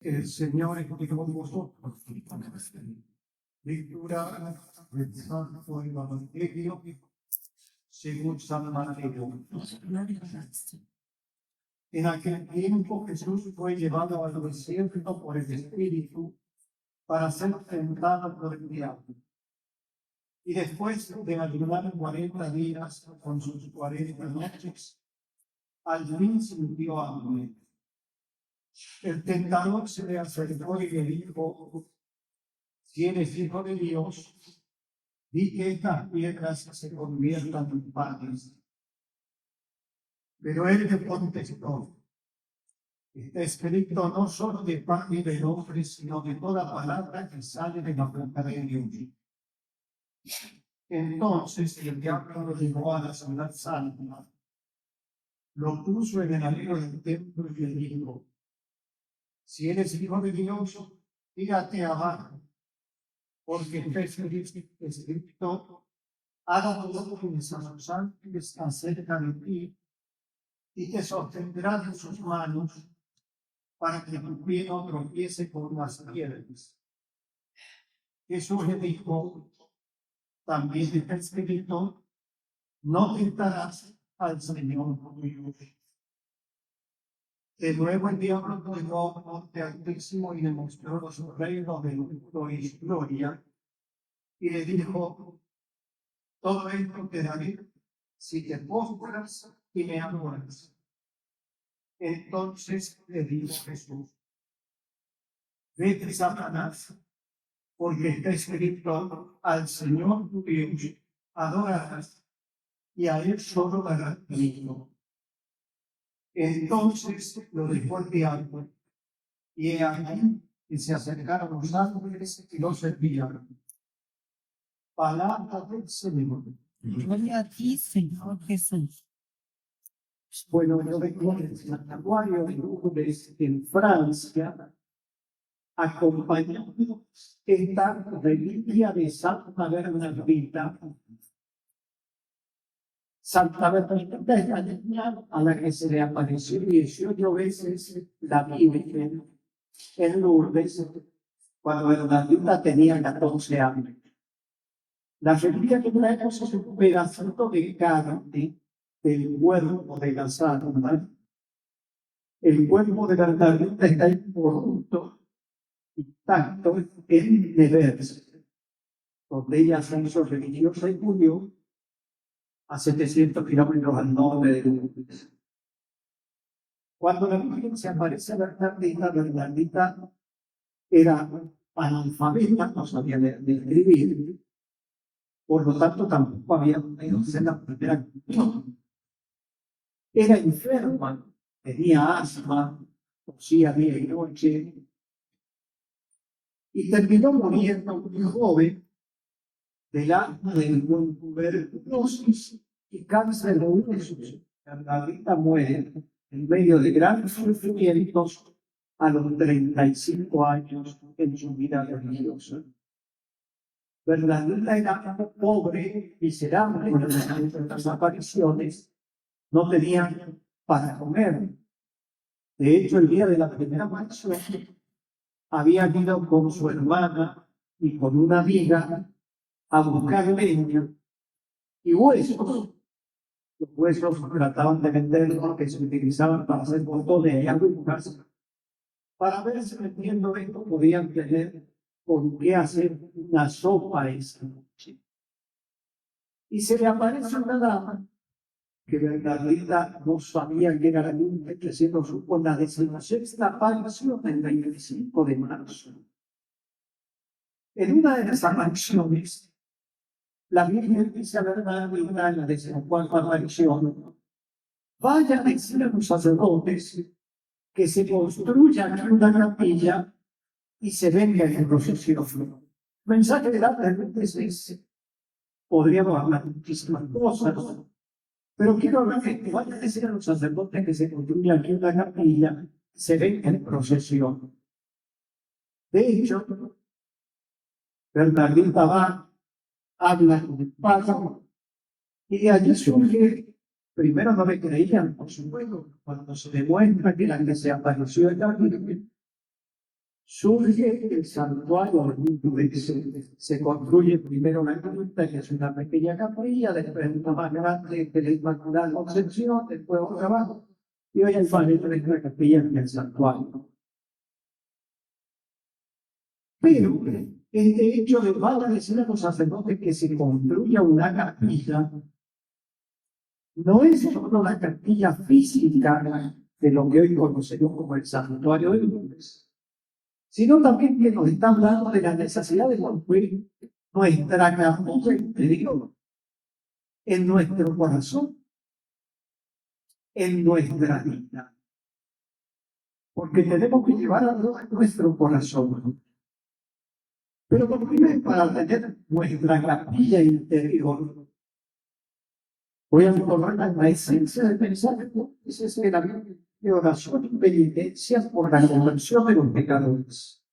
El Señor esté con vosotros. Lectura del Santo Evangelio según San Mateo. En aquel tiempo Jesús fue llevado al desierto por el Espíritu para ser tentado por el diablo. Y después de ayunar 40 días con sus 40 noches, al fin sintió hambre. El tentador se le acercó y le dijo: si eres hijo de Dios, di que estas piedras se conviertan en panes. Pero él le contestó: está escrito, no solo de pan y de hombre, sino de toda palabra que sale de la boca de Dios. Entonces el diablo lo llevó a la ciudad santa, lo puso en el alero del templo y le dijo: si eres hijo de Dios, tírate abajo, porque está escrito, haga todo con sus ángeles acerca de ti, y te sostendrá en sus manos, para que tu pie no tropiece con las piedras. Jesús le dijo: también está escrito, no tentarás al Señor tu Dios. De nuevo el diablo lo llevó a un monte altísimo y le mostró su reino de luz y gloria, y le dijo: todo esto te daré si te postras y me adoras. Entonces le dijo Jesús: vete, Satanás, porque está escrito, al Señor tu Dios adorarás, y a él solo darás culto. Entonces lo dejó el diablo, y he aquí que se acercaron los ángeles y lo servían. Palabra del Señor. Gloria a ti, Señor Jesús. Bueno, yo vengo del santuario de Lourdes en Francia, acompañando esta reliquia de Santa Bernardita. Santa Bernardita es la niña a la que se le apareció 18 veces la Virgen en Lourdes, cuando Bernardita tenía 14 años. La reliquia que traemos es un pedacito de carne del cuerpo de la santa. El cuerpo de Bernardita está incorrupto, intacto, en Nevers, donde ella se hizo religiosa y murió a 700 kilómetros al norte de Lourdes. Cuando la Virgen se aparece a Bernardita era analfabeta, no sabía leer ni escribir, por lo tanto tampoco había podido ser la primera comunión. Era enferma, tenía asma, tosía día y noche, y terminó muriendo muy joven del asma, del tuberculosis y cáncer de huesos. Bernardita muere en medio de grandes sufrimientos a los 35 años en su vida religiosa. Bernardita era pobre, miserable, en las apariciones no tenían para comer. De hecho, el día de la primera aparición había ido con su hermana y con una amiga a buscar leña y huesos. Los huesos trataban de vender porque se utilizaban para hacer botones y agujas, para ver si vendiendo esto podían tener con qué hacer una sopa esa noche. Y se le aparece una dama que Bernardita no sabía que era la luna, que se nos supo la 16ª aparición del 25 de marzo. En una de las apariciones, la Virgen dice a Bernardita en la 14ª aparición: vaya a decir a los sacerdotes que se construya una capilla y se venga en procesión. Mensaje de la Virgen. Podríamos hablar muchísimas cosas, pero quiero hablar que vaya a decir a los sacerdotes que se construya aquí una capilla, se venga en procesión. De hecho, Bernardita va, habla con el Papa, y de allí surge. Primero no me creían, por supuesto, cuando se demuestra que la que se apareció en la Virgen surge el santuario del mundo. Se construye primero la cripta, que es una pequeña capilla, después una más grande que la Inmaculada Concepción, después otra abajo, y hoy en día tenemos una capilla en el santuario. Pero este hecho de va a decir a los sacerdotes que se construya una capilla no es solo la capilla física de lo que hoy conocemos como el santuario de Lourdes, sino también que nos está hablando de la necesidad de construir nuestra capilla interior en nuestro corazón, en nuestra vida. Porque tenemos que llevar a nuestro corazón. Pero por primero, para tener nuestra capilla interior, voy a recordar la esencia del mensaje, es la Biblia de oración y penitencia por la conversión de los pecadores.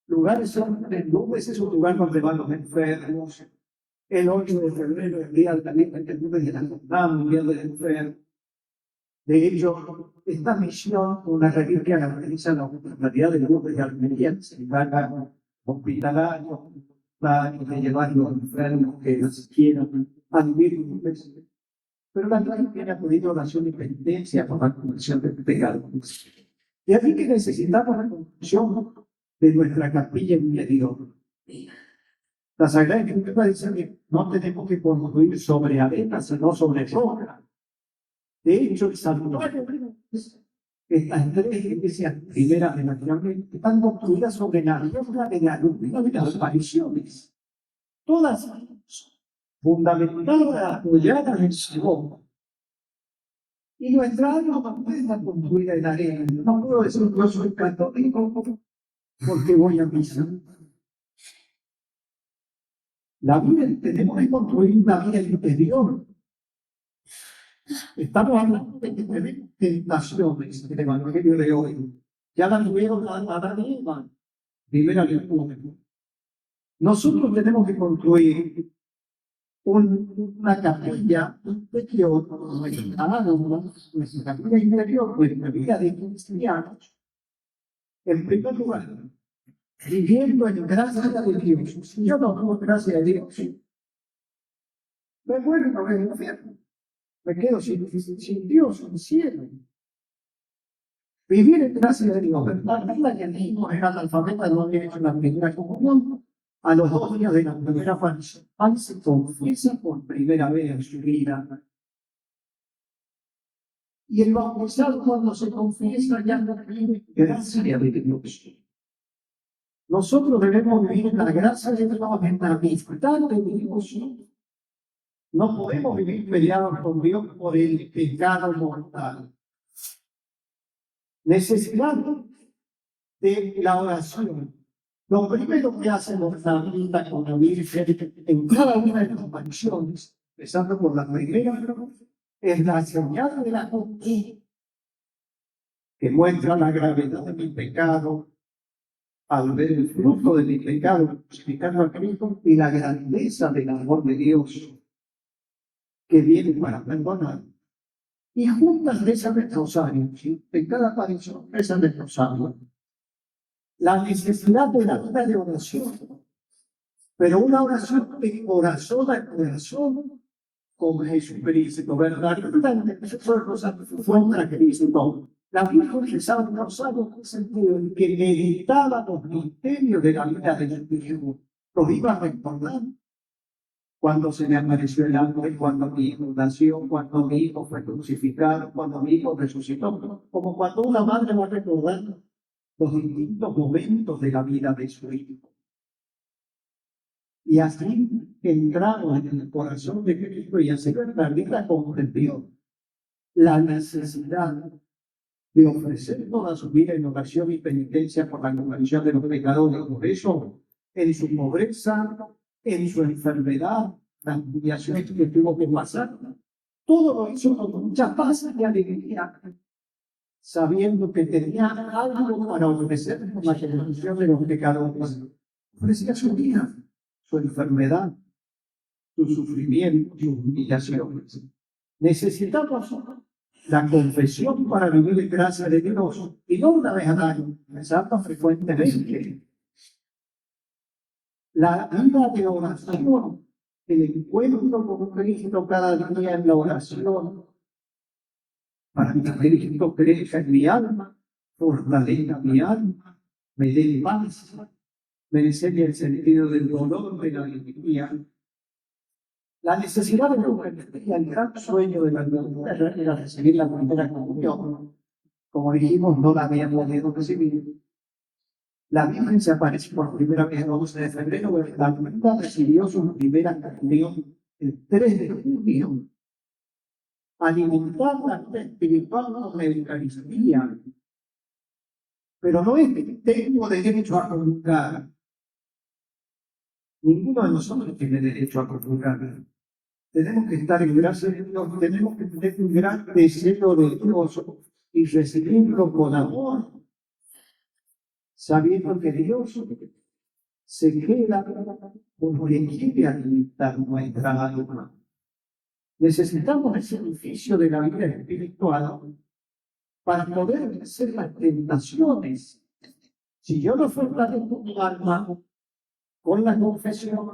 Lugares donde Lourdes es un lugar donde van los enfermos. El 8 de febrero, el día también del Día de la Caridad, el Día del Enfermo. De hecho, esta misión, una reliquia la realiza la Hospitalidad de Lourdes de Almería, se encarga hospitalario, de llevar los enfermos que quieran a vivir con Lourdes. Pero la Iglesia tiene acudido oración y penitencia por la conversión de pecados. Y así que necesitamos la conversión de nuestra capilla interior. La Sagrada Escritura dice que no tenemos que construir sobre arena, sino sobre roca. De hecho, el santuario, estas tres iglesias primeras de la tierra están construidas sobre la roca de la luz de las apariciones. Todas fundamentadas, apoyadas en su roca. Y nuestra alma no está construida en arena. No puedo decir que yo soy católico porque voy a misa. La vida tenemos que construir una vida interior. Estamos hablando de que tenemos tentaciones del Evangelio de hoy. Ya la tuvieron a Adán y Eva. Primera lectura. Nosotros tenemos que construir una capilla interior, nuestra capilla interior, nuestra vida de cristianos. En primer lugar, viviendo en gracia de Dios. Si yo no tengo gracia de Dios, me muero y no veo el infierno. Me quedo sin Dios, sin cielo. Vivir en gracia de Dios. La vida que el hijo era analfabeta, no había hecho la primera comunión. A los 2 días de la primera aparición, se confiesa por primera vez en su vida. Y el bautizado, cuando se confiesa, ya no vive gracia de Dios. Nosotros debemos vivir en la gracia de Dios, en la amistad de Dios. No podemos vivir peleados con Dios por el pecado mortal. Necesitamos de la oración. Lo primero que hacemos la vida con la Virgen en cada una de las apariciones, empezando por la primera, es la señal de la cruz, que muestra la gravedad de mi pecado al ver el fruto de mi pecado crucificado a Cristo y la grandeza del amor de Dios que viene para perdonar. Y juntas rezan el rosario, ¿sí? En cada aparición rezan el rosario. La necesidad de la vida de oración, pero una oración de corazón a corazón con Jesucristo, ¿verdad? Fue para Cristo. La Virgen rezaba el rosario en el sentido en que meditaba los misterios de la vida de Jesucristo. Los iba recordando. Cuando se me apareció el ángel, cuando mi hijo nació, cuando mi hijo fue crucificado, cuando mi hijo resucitó, como cuando una madre va recordando los distintos momentos de la vida de su hijo. Y así entramos en el corazón de Cristo y así la vida comprendió la necesidad de ofrecer toda su vida en oración y penitencia por la conversión de los pecadores. Por eso, en su pobreza, en su enfermedad, las humillaciones que tuvo que pasar, todo lo hizo con mucha paz y alegría, sabiendo que tenía algo para ofrecer por la conversión de los pecadores. Ofrecía su vida, su enfermedad, su sufrimiento, sus humillaciones. Necesitamos la confesión para vivir en gracia de Dios, y no una vez al año, rezando frecuentemente. La vida de oración, el encuentro con Cristo cada día en la oración, para que Cristo crezca en mi alma, fortalezca mi alma, me dé paz, me enseñe el sentido del dolor, de la alegría. La necesidad de la Eucaristía, el gran sueño de la Eucaristía era recibir la primera comunión. Como dijimos, no la había podido recibir. La Virgen se aparece por primera vez el 11 de febrero, pero la Virgen recibió su primera comunión el 3 de junio. Alimentar la vida espiritual con la Eucaristía. Pero no es que tengo derecho a comulgar. Ninguno de nosotros tiene derecho a comulgar. Tenemos que estar en gracia de Dios, tenemos que tener un gran deseo de Dios y recibirlo con amor, sabiendo que Dios se queda porque quiere alimentar nuestra alma. Necesitamos el sacrificio de la vida espiritual para poder vencer las tentaciones. Si yo no fortalezco mi alma con la confesión,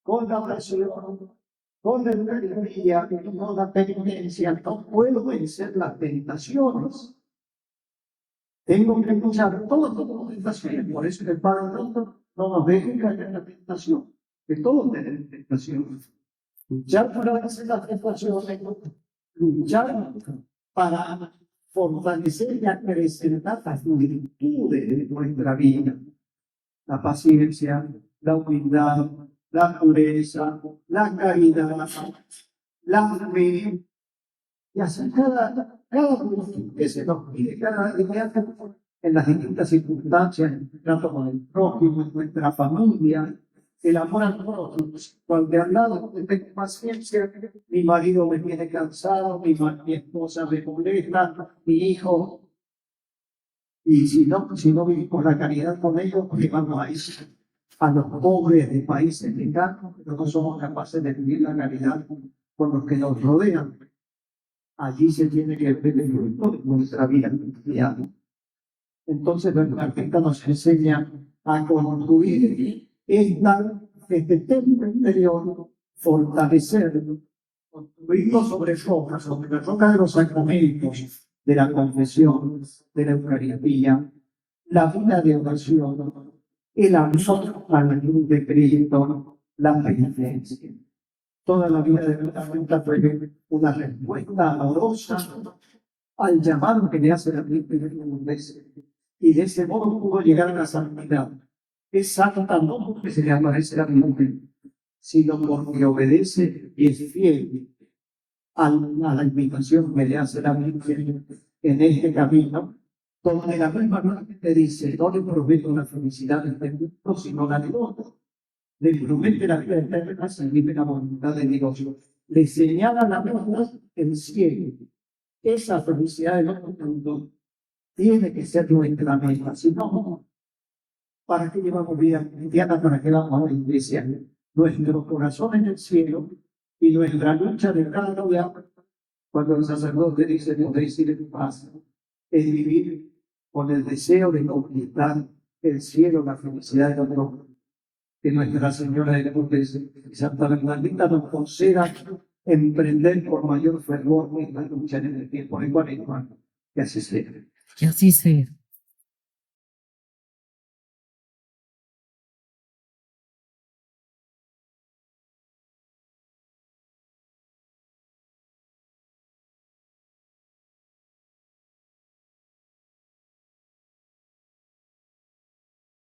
con la oración, con la Eucaristía, con la penitencia, no puedo vencer las tentaciones. Tengo que luchar todas las tentaciones. Por eso el Padre Santo no nos deje caer en la tentación. Que todos tenemos tentaciones. Luchar para vencer las tentaciones, luchar para fortalecer y acrecentar las virtudes de nuestra vida. La paciencia, la humildad, la pureza, la caridad, la fe. Y así cada virtud que se nos pide, cada día en las distintas circunstancias, en el trato con el prójimo, en nuestra familia, el amor al prójimo. Cuando de al lado tengo paciencia, mi marido me tiene cansado, mi esposa me molesta, mi hijo. Y si no vivimos la caridad con ellos, pues vamos a ir a los pobres de países lejanos, pero no somos capaces de vivir la caridad con los que nos rodean. Allí se tiene que ver el fruto de nuestra vida cristiana. Entonces, la Arquita nos enseña a construir este templo interior, fortalecerlo, construirlo sobre la roca de los sacramentos, de la confesión, de la Eucaristía, la vida de oración, el amor a la luz de Cristo, la penitencia. Toda la vida de la cuenta fue una respuesta amorosa al llamado que le hace la Virgen veces. Y de ese modo pudo llegar a la santidad. Es santa no porque se le aparece la Virgen, sino porque obedece y es fiel a la invitación que le hace la Virgen en este camino, donde la misma Virgen te dice: no le prometo la felicidad de este mundo, sino la de otro. Le promete la vida eterna si vive la voluntad de Dios. Le señala la verdad el cielo. Esa felicidad del otro mundo tiene que ser nuestra meta. Si no, ¿para qué llevamos vida cristiana? ¿Para qué vamos a la iglesia? Nuestro corazón en el cielo y nuestra lucha de cada día, cuando el sacerdote dice: podéis ir en paz, es vivir con el deseo de conquistar el cielo, la felicidad del otro mundo. Que Nuestra Señora de la Potencia y Santa Bernardita nos conceda emprender por mayor fervor nuestra lucha en el tiempo de Cuaresma. Que así sea. Que así sea.